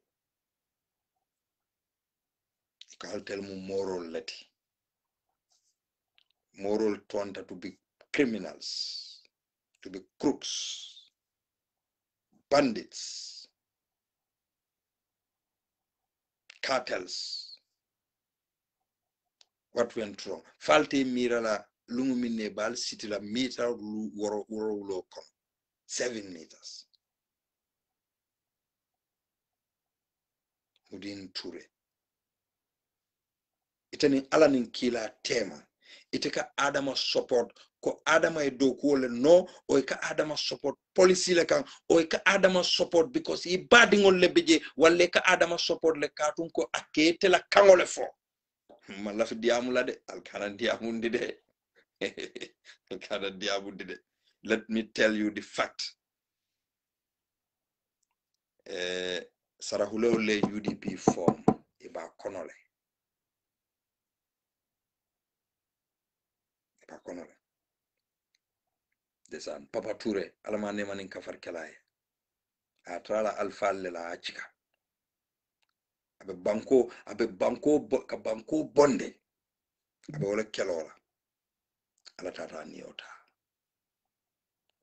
kaltel mu moral lati moral tonta to be criminals, to be crooks, bandits, cartels. What went wrong? Falte mirala lungumine bal city la meter woro lokon 7 meters. Mudin Touré. Itani alanin kila tema. Iteka adama support ko adama e do ko le no o ka adama support policy le kan o ka adama support because he badingol le beje walle ka adama support le katun ko akete la kangole fo mala fi diamu la de alkana diamu de alkana diamu de let me tell you the fact sarahule le UDP form iba konole desan Papa Touré alama ne manin kafar kelaye atrala alfalle la achika abe banko ka banko bonde abe wala kelola ala tata niota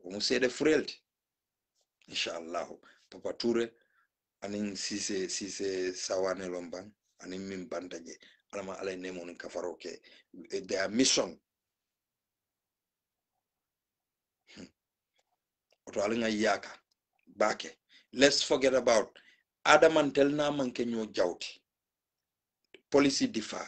o mu sede frelti inshallah Papa Touré anin sise sawane lomban anin min bantaje alama alay ne monin kafaro ke their mission oto alinga yaka bake let's forget about adamantel na manke nyo jawti policy difa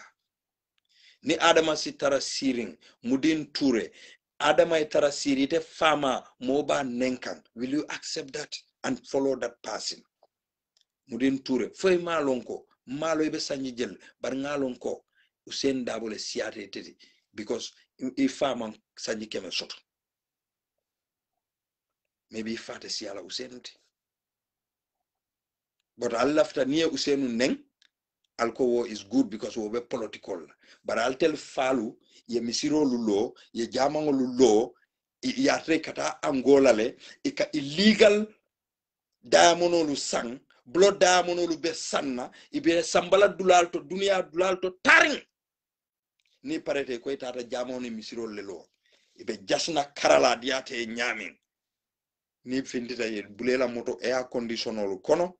ni adama si tara siring mudin Touré adama e tara sirite fama moba nenkan will you accept that and follow that person mudin Touré foy malonko malo ibe sanyi jel bar ngalonko Usain Dabole siate tete because if man sanji keme soto maybe fate siala Usain but all after near Usainu neng alcohol is good because we be political but I'll tell falu ye misiro lulo ye jamango lulo ya kata Angola le ika illegal diamond sang blood diamond be sanna ibe sambala dulal to dunia dulal to taring ni parete ko tata jamoni misiro lelo ibe jasna karala diate nyamin ni findita ye bulela moto air conditional kono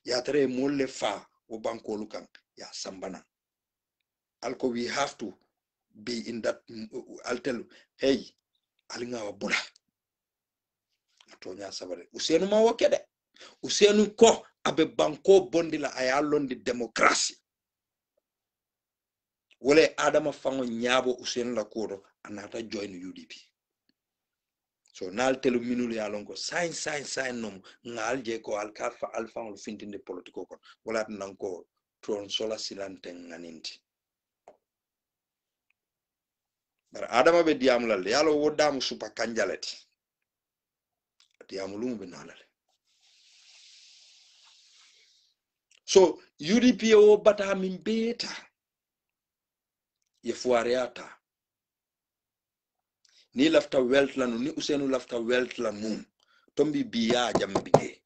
ya tere molle fa o banko lukan ya sambana alko we have to be in that I'll tell you hey alinga wa bula atonya sabare usenu ma wakede usenu ko abe banko bondila ayalondi democracy wole adama fango nyabo usenu la koro anata join UDP so nal telu minul ya longo sign nom ngal je ko alfa ol fintinde politiko kon wala nanko tron sola silante nganinti bara adama be diamulal yalo wodamu supa kanjalati diamulum be nalale so UDP o bata min beta ye fuariata ni lafta wealth lanu ni usenu lafta wealth lanu tombi biya jamme bige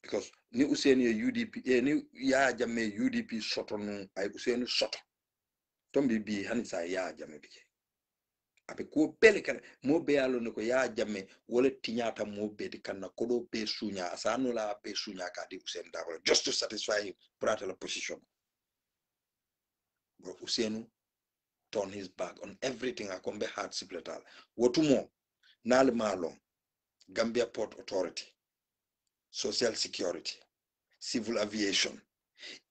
because ni usenu ye UDP ni ya jamme UDP soto nu ay usenu soto tombi bi hanisa ya jamme bige abe ko bele kan mo be yalo ne ko ya jamme wala tinyata mo be di kan ko do be sunya asanu la be sunya ka di usen dabal just to satisfy him prata la position but usenu turn his back on everything akombe hard sipletal wotumo nal malo Gambia Port Authority social security civil aviation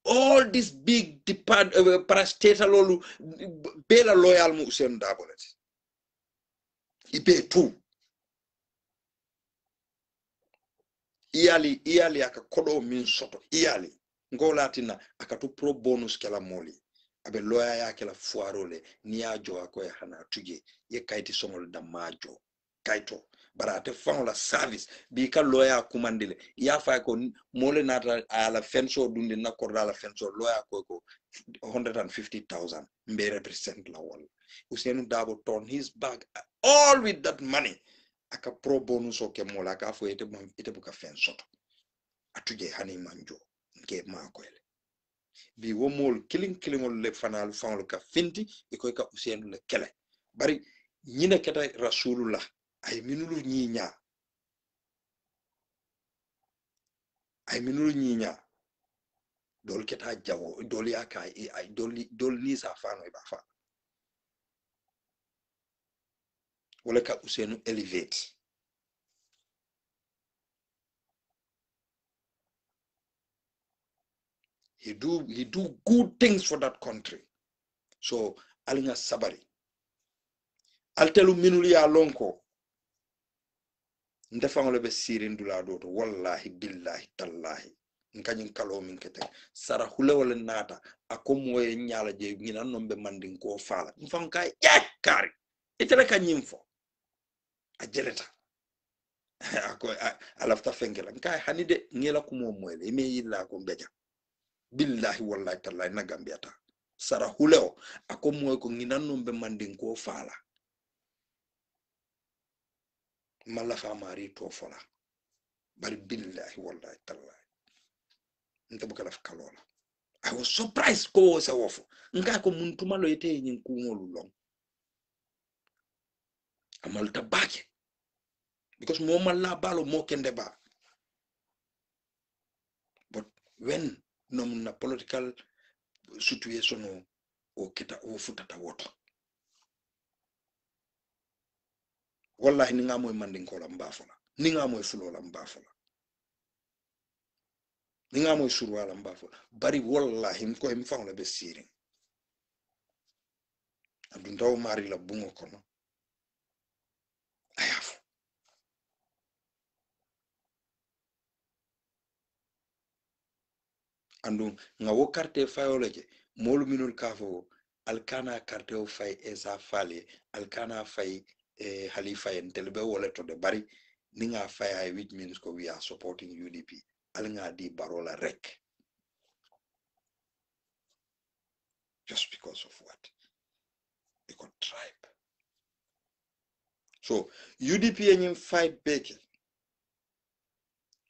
all this big parastatal olu bela loyal mu usenu dabolet ibe tu iyali aka kodo min soto iyali ngolatina akatu pro bonus kala moli abe loya ya kala fuarole niajo ako ya hana tuje ye kaiti somol da majo kaito barate fon la service bi ka loya kumandile ya fa ko mole nata ala fenso dunde na ko la fenso loya ko 150,000 mbe represent la wall Usenu Dabo turn his back all with that money aka pro bonus o ke mola ka fo ite buka fen soto atuje hani manjo nke makoyle bi wo mol killing le fanal fanol ka finti e koy ka Usenu le kele bari nyina keta rasulullah ay minulu nyinya dol keta jawo dol yaka ay dol ni sa fano e ba fa wala ka Usenu elevate he do good things for that country so alinga sabari altelu minuli ya lonko ndefangole be sirin dula doto wallahi billahi tallahi nkanyum kalo min kete sara hule wala nata akomoye nyala je ngina nombe mandin ko fala mfam kay kari itele kanyim fo a jeleta ako alafta fengela kay hanide ngela kumo moyle ime yilla ko beja billahi wallahi tallahi na gambiata sara huleo akomoye ko ngina nombe mandin ko fala mala famari to fola bari billahi wallahi tallahi nta bukala kalola I was surprised ko sa wofo nga ko muntuma lo yete nyin ku ngolu long amal tabake because mo malla balo mo kende ba but when nom na political situation o kita o futata woto wallahi ni nga moy mandin ko la mbafola ni nga moy fulo la mbafola ni nga moy surwa la mbafola bari wallahi ko em fawla be sirin adun taw mari la bungo kono ayafu andu nga wo carte fayole je molu minul kafo alkana karteo fay esa fale alkana fay halifa en telbe wala to de bari ninga fay which means ko we are supporting UDP alnga di barola rek just because of what they got tribe. So UDP and fight back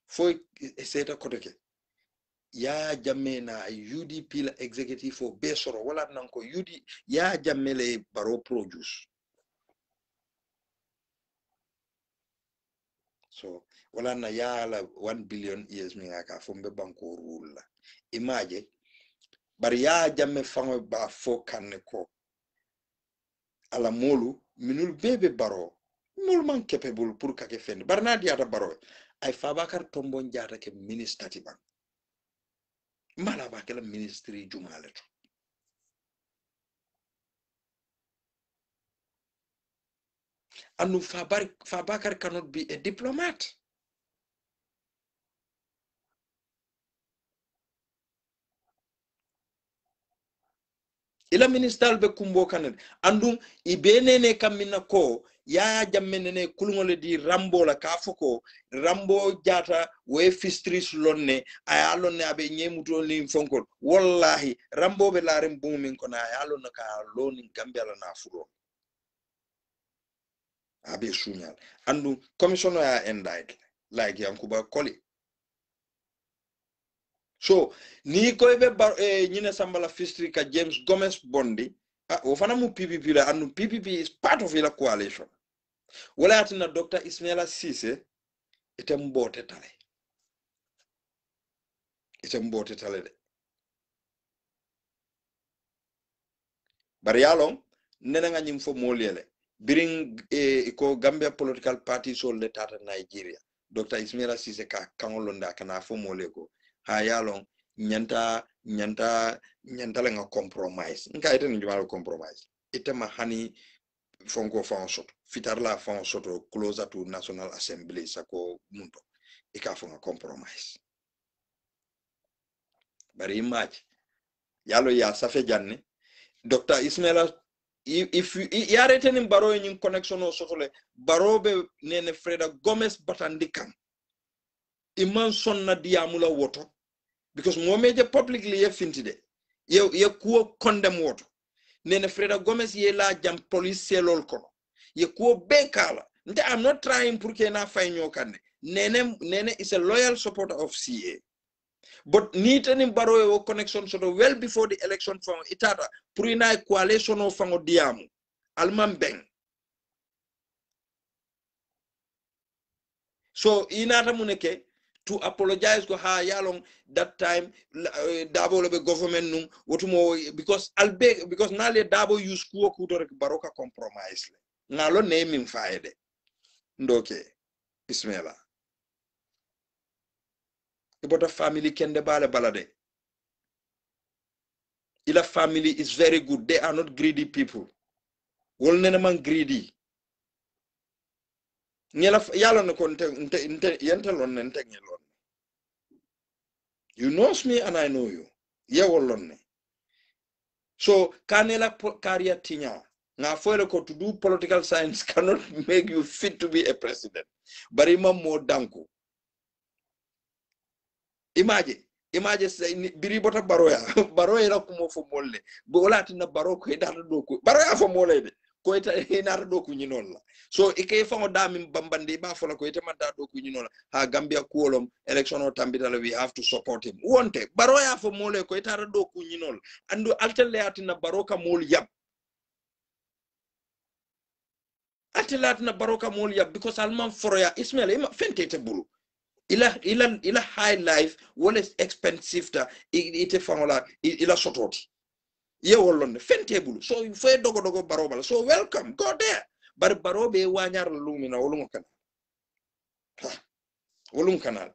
for seta kodeke ya jamme na UDP la executive for besoro wala nanko UD ya jamme le baro produce. So wala na ya la 1 billion years mi ngaka fombe banko rule. Imagine bari ya jamme fango ba fo kanne ko ala molu minul bebe baro mol man capable pour kake fen barna diata baro ay Fabakar Tombong Jatta ke ministre tiban mala ba ke la ministry jumaleto anu Fabakar cannot be a diplomat. Ila ministal be kumbo kanen andum ibenene kamina ko ya jammenene kulngole di rambo la kafoko rambo jata we fistris lonne ay lonne abe nyemuto ni fonkol wallahi rambo be larem bumin ko na ya lonne ka loni gambia la na fulo abe sunyal andum commissioner ya endite like yankuba koli. So ni ko be nyine sambala fistri ka James Gomez Bondi o fana mu PPP la anu PPP is part of the coalition wala atina Dr. Ismaila Cisse ite mbote tale de bari yalong nena nga nyim fo molele biring ko Gambia political party so le tata Nigeria Dr. Ismaila Cisse ka kangolonda kana fo moleko ha yalong nyanta la nga compromise nka ite njuma compromise ite ma hani fonko fon soto fitarla fon soto closer to National Assembly sako mundo ika fon compromise bari image yalo ya safe janne Dr. Ismaila if you are returning baro in connection o soto le baro be nene Freda Gomez batandikam iman sonna diamula woto because mo meje publicly ye fintide ye kuo condemn woto nene Freda Gomez ye la jam police selol kono ye kuo bekala nte I'm not trying pour que na fay ñokane nene is a loyal supporter of CA but nitani baro o connection soto well before the election from itata pour ina coalition o fango diamu alman beng so inata muneke to apologize to her yalong that time Dabo lebe government nung wotumo because nale Dabo use kuo kudore baroka compromise le ngalo naming faede ndoke Ismaila ibota family kende balade ila family is very good, they are not greedy people wol nene man greedy ngela yalo ne kon nte yentelon ne nte ngelon you knows me and I know you ye wolonne so kanela career tinya nga foyle ko to do political science cannot make you fit to be a president bari mam mo danko imagine say biri bota baroya la ko mo fo molle bo lati na baro ko data do ko baroya fo molle de ko ita hinata do ko nyinol la so ike fango dami bambandi ba fola ko ita manta do ko nyinol ha Gambia kuolom election o tambitala we have to support him wonte baroya fo molle ko ita do ko nyinol andu altellati na baroka mol yab altellati na baroka mol yab because alman foroya Ismaila ima fentete bulu ila high life what is expensive ta ite fangola ila sototi ye wolonde fentebulu so you fay dogo barobal so welcome go there but barobe wanyar lumina wolum kanal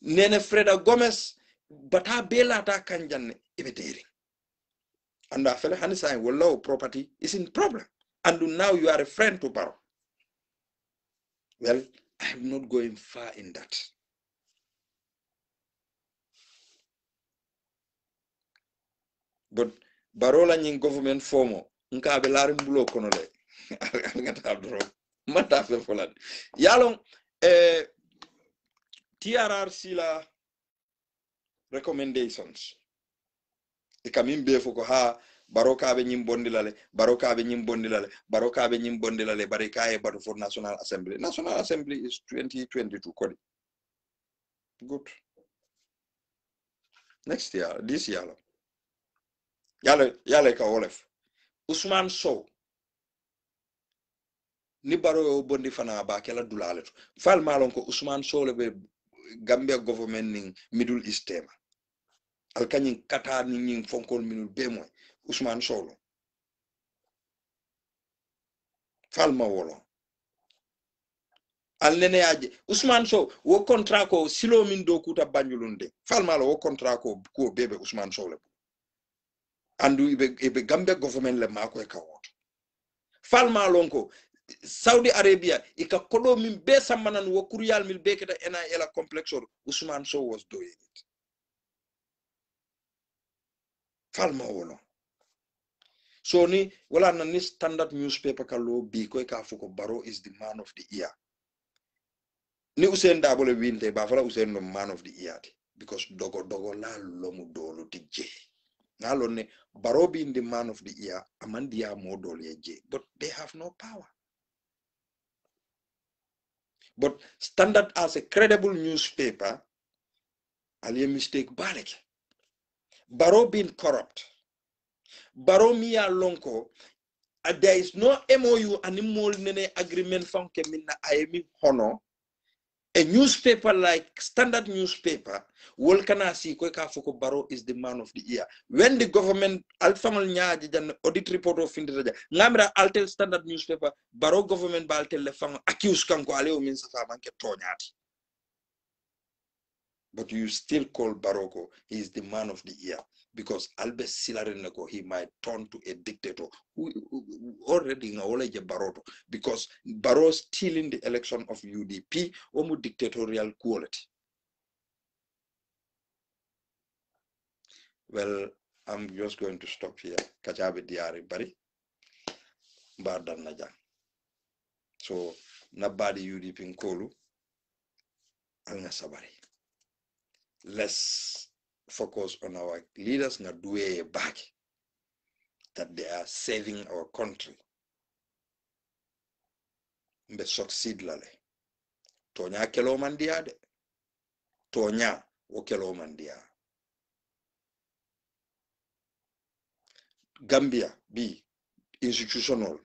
nene Freda Gomez bata bela ta kanjanne ibeteri and afele hanisa wallow property is in problem and now you are a friend to Baro. Well, I'm not going far in that. But barola nyin government formo nka be larim bulo kono le ngata dro mata fe folan yalon TRRC la recommendations e kamin be foko ha barokaɓe ñim bondilale barokaɓe ñim bondilale barokaɓe ñim bondilale bari kaye bato for national assembly is 2022 kodi good next year this year yale ka wolef Ousmane Sow ni baro bondi fana ba kala dulale to fal malon ko Ousmane Sow le be Gambia government ning middle east tema alkanyin kata ni nyin fonkol minul be moy Ousmane Sow lo fal ma wolo alnene aje Ousmane Sow wo contrat ko silo min do kuta banjulunde fal malo wo contrat ko bebe Ousmane Sow le andu ibe Gambia government le mako e kawoto fal malon ko Saudi Arabia ika kodo min be samanan wo kuryal mil be keta NIL complex or Ousmane Sow was doing it falma wolo so ni wala na ni standard newspaper kallo bi ko ka fuko Barrow is the man of the year ni Usain Dabole winte ba fala Usain no man of the year because dogo la lomu dolu tije ngalo ne Barrow being the man of the year amandia modol yeje but they have no power. But Standard as a credible newspaper, ali mistake balek. Barrow being corrupt. Barrow miya lonko. There is no MOU animal nene agreement from Kemina Ayemi Hono. A newspaper like Standard newspaper, Wolkana si kweka foko Barrow is the man of the year. When the government alfamal nyaji jan audit report of Findeja, ngamra altel Standard newspaper, Barrow government ba altel lefang accuse kanko aleo minsa manke tonyati. But you still call Barroco, he is the man of the year. Because Albert Silareneko, he might turn to a dictator who already acknowledge Barroco. Because Barrow stealing the election of UDP, almost dictatorial quality. Well, I'm just going to stop here. Kajabe diari bari. Bardan naja. So, nabadi UDP nkolu. Anga sabari. Let's focus on our leaders nga duwe back that they are saving our country. Mbe succeed lale. Tonya kelo mandia de. Tonya wo kelo mandia. Gambia be institutional